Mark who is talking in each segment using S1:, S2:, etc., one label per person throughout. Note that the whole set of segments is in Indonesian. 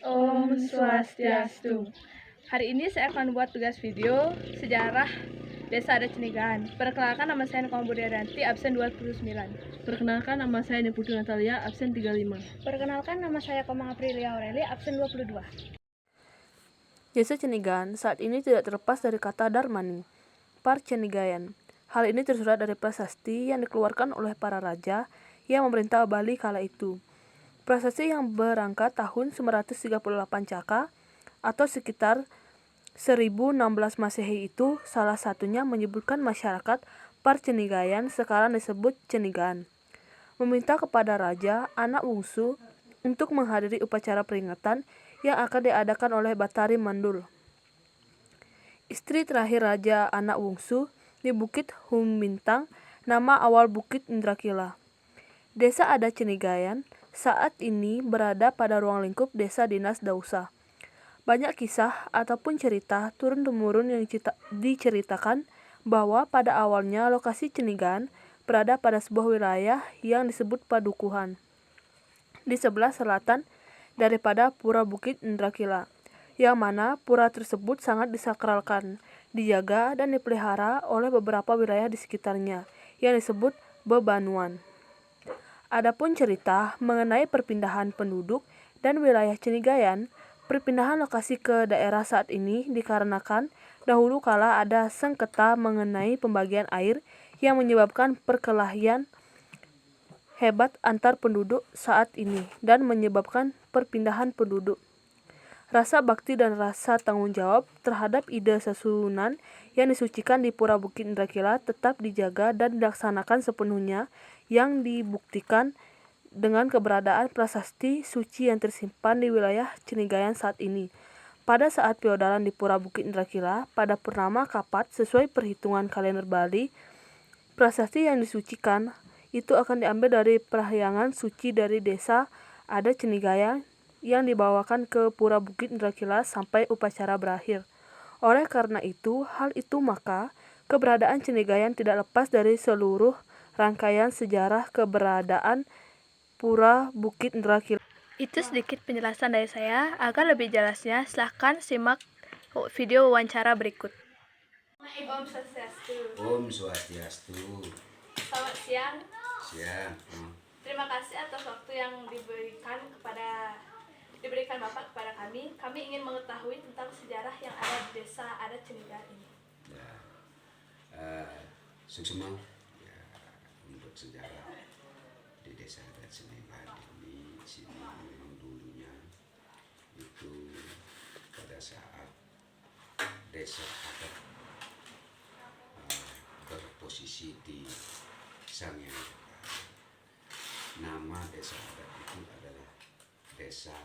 S1: Om Swastiastu. Hari ini saya akan buat tugas video sejarah Desa Adat Cinigahan. Perkenalkan, nama saya Nikola Budiaryanti, absen 29.
S2: Perkenalkan, nama saya Neputri Natalia, absen 35.
S1: Perkenalkan, nama saya Komang Aprilia Aureli, absen 22.
S2: Desa Cinigahan saat ini tidak terlepas dari kata Darmani, Par Cenigayan. Hal ini tersurat dari prasasti yang dikeluarkan oleh para raja yang memerintah Bali kala itu. Prasasti yang berangkat tahun 938 Caka atau sekitar 1016 Masehi itu salah satunya menyebutkan masyarakat Par Cenigayan sekarang disebut Cenigahan meminta kepada raja anak bungsu untuk menghadiri upacara peringatan yang akan diadakan oleh Batari Mandul, istri terakhir raja anak bungsu di Bukit Humintang, nama awal Bukit Indrakila. Desa Adat Cenigayan saat ini berada pada ruang lingkup Desa Dinas Dausa. Banyak kisah ataupun cerita turun-temurun yang diceritakan bahwa pada awalnya lokasi Cenigahan berada pada sebuah wilayah yang disebut Padukuhan, di sebelah selatan daripada Pura Bukit Indrakila, yang mana pura tersebut sangat disakralkan, dijaga dan dipelihara oleh beberapa wilayah di sekitarnya, yang disebut Bebanuan. Adapun cerita mengenai perpindahan penduduk dan wilayah Cenigayan, perpindahan lokasi ke daerah saat ini dikarenakan dahulu kala ada sengketa mengenai pembagian air yang menyebabkan perkelahian hebat antar penduduk saat ini dan menyebabkan perpindahan penduduk. Rasa bakti dan rasa tanggung jawab terhadap ide susunan yang disucikan di Pura Bukit Indrakila tetap dijaga dan dilaksanakan sepenuhnya, yang dibuktikan dengan keberadaan prasasti suci yang tersimpan di wilayah Cenigayan saat ini. Pada saat feodalan di Pura Bukit Indrakila pada purnama Kapat sesuai perhitungan kalender Bali, prasasti yang disucikan itu akan diambil dari perahyangan suci dari Desa Adat Cenigayan yang dibawakan ke Pura Bukit Indrakila sampai upacara berakhir. Oleh karena itu, hal itu maka keberadaan Cenigayan tidak lepas dari seluruh rangkaian sejarah keberadaan Pura Bukit Indrakila.
S1: Itu sedikit penjelasan dari saya. Agar lebih jelasnya, silahkan simak video wawancara berikut. Om Swastiastu.
S3: Om Swastiastu.
S1: Selamat siang.
S3: Siang.
S1: Terima kasih atas waktu yang diberikan Bapak kepada kami. Kami ingin mengetahui tentang sejarah yang ada di Desa Adat Cenigahan ini.
S3: Ya, Suksma, ya, untuk sejarah di Desa Adat Cenigahan ini, sini memang dulunya itu pada saat desa adat berposisi di Sangiang. Nama desa adat itu adalah Desa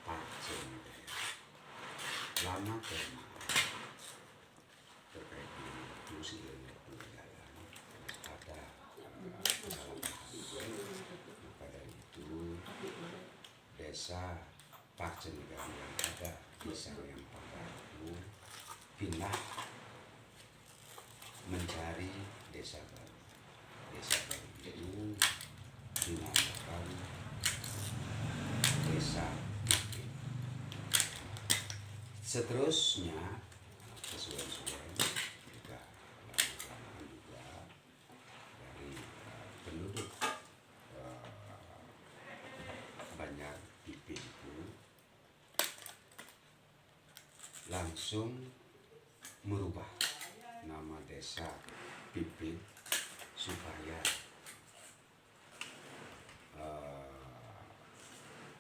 S3: Parcenigayan. Lama kelamaan terkait dengan fungsi ilmu peninggalan ada kesalahpahaman. Maka dari itu Desa Parcenigayan yang ada di Sangiang itu pindah mencari desa baru. Desa baru itu dinamakan Desa Bukit. Seterusnya sesuai-sesuai juga lama-kelamaan juga dari penduduk Banjar Pipin itu langsung merubah nama Desa Pipin supaya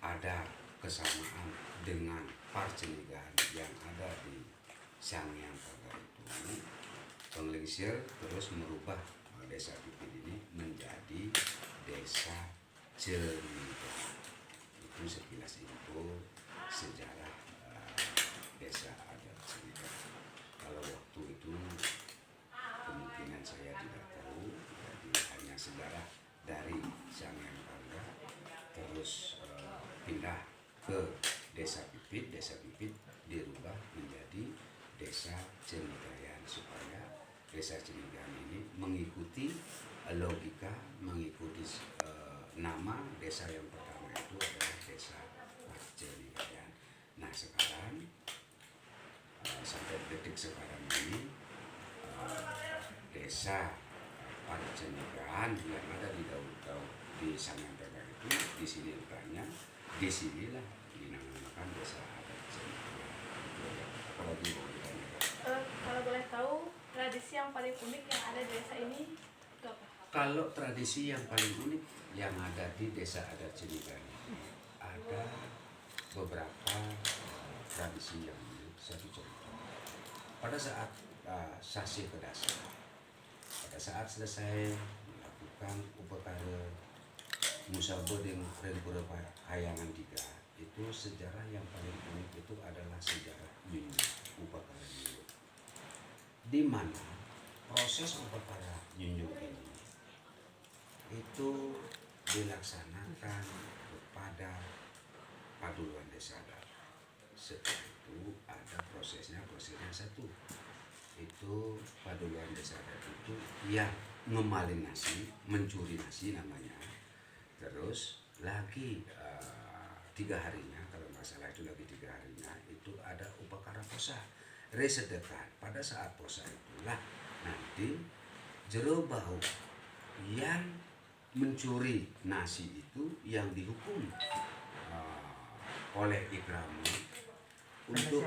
S3: ada kesamaan dengan Parcenigahan yang ada di Sangiang Pagar itu. Penglingsir terus merubah Desa Pipin ini menjadi Desa Cenigahan. Itu sekilas info sejarah Desa Adat Cenigahan. Kalau waktu itu kemungkinan saya tidak tahu, jadi hanya sejarah dari Sangiang Pagar terus pindah ke Desa Pipit. Desa Pipit dirubah menjadi Desa Cenigayan supaya Desa Cenigayan ini mengikuti logika, mengikuti nama desa yang pertama itu adalah Desa Cenigayan. desa Parcenigan yang ada di Daud di Sangandaga itu, di sini letaknya, di sinilah dinamakan desa adat Cenigan. Apalagi
S1: Kalau boleh tahu tradisi yang paling unik yang ada di desa ini itu apa?
S3: kalau tradisi yang paling unik yang ada di desa adat Cenigan ada beberapa tradisi yang unik. Satu contoh, pada saat sasi kedasa, pada saat selesai melakukan upacara musabah dengan pura hayangan tiga, itu sejarah yang paling unik itu adalah sejarah Nyunyu, upacara Nyunyu, di mana proses upacara Nyunyu ini itu dilaksanakan kepada Paduluan Desa Adat. Setelah itu ada prosesnya satu, itu Paduluan Desa Adat itu yang ngemaling nasi, mencuri nasi namanya. Terus lagi 3 harinya, kalau nggak salah itu lagi 3 harinya, itu ada upacara posa, resedekan. Pada saat posa itulah nanti jero bau yang mencuri nasi itu yang dihukum oleh ikramu untuk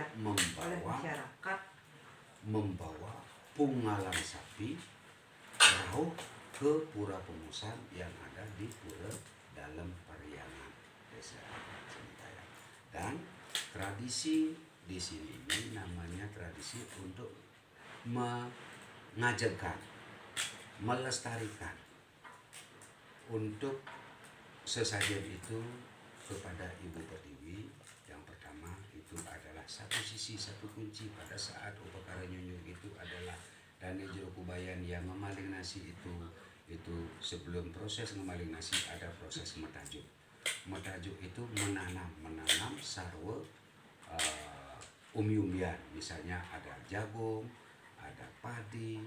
S3: membawa punggalan sapi jauh ke pura pemusan yang ada di pura dalam Pariangan Desa Cenigayan. Dan tradisi di sini ini namanya tradisi untuk mengajarkan, melestarikan untuk sesajen itu kepada Ibu Pertiwi. Yang pertama itu adalah satu sisi, satu kunci pada saat upacara Nyunyu itu adalah Dani Jero Kubayan yang memaling nasi itu sebelum proses memaling nasi ada proses metajuk. Metajuk itu menanam sarwa umbi-umbian, misalnya ada jagung, ada padi,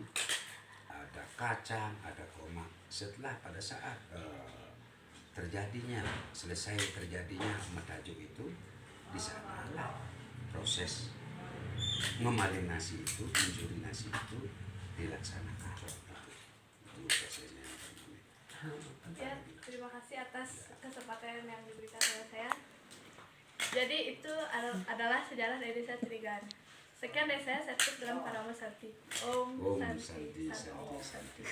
S3: ada kacang, ada tomat. Setelah pada saat selesai terjadinya metajuk itu, di sanalah proses memaling nasi itu, mencuri nasi itu dilaksanakan. Itu prosesnya yang paling.
S1: Ya, terima kasih atas kesempatan yang diberikan kepada saya. Jadi itu adalah sejarah dari desa Cenigan. Sekian dari saya, Septik dalam Parama Sakti. Om Santi Santi.